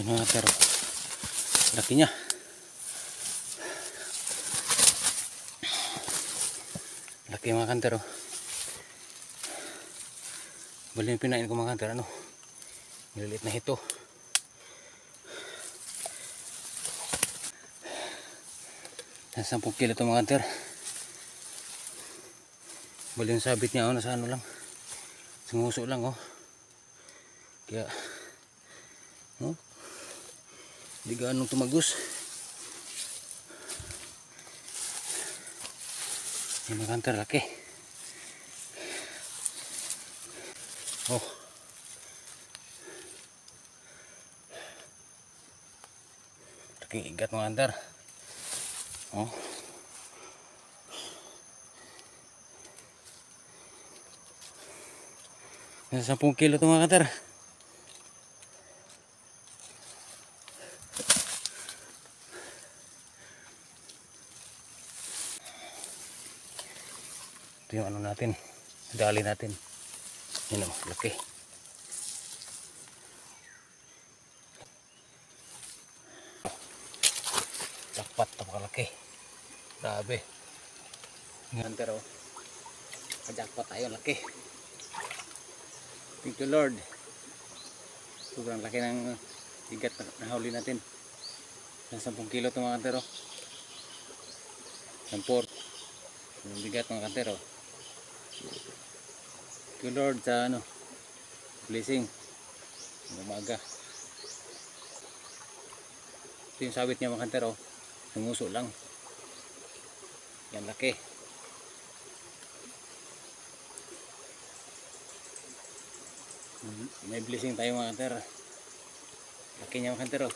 Yan mga hunter. Laki niya. Laki mga hunter. Bali yung pinain ko mga hunter. Maliliit na hito. Nasa 10 kilo ito mga hunter. Bali yung sabit niya nasa lang. Sunguso lang Kaya di gaano tumagos. Yung mga hunter laki. Laking igat mga hunter. Nasa 10 kilo ito mga hunter. Ito yung natin, dali natin. Yun laki. Jackpot, napakalaki. Grabe. Ngayon pero ka-jackpot tayo, laki. Thank you Lord. Sobrang laki ng igat na huli natin. Nasa 10 kilo ito mga kantero. Samport. Yung bigat mga kantero. Thank you Lord sa blessing. Umaga. Ito yung sabit niya mga kantero. Nanguso lang. Yan laki. May blessing tayo mga kantero. Laki niya mga kantero.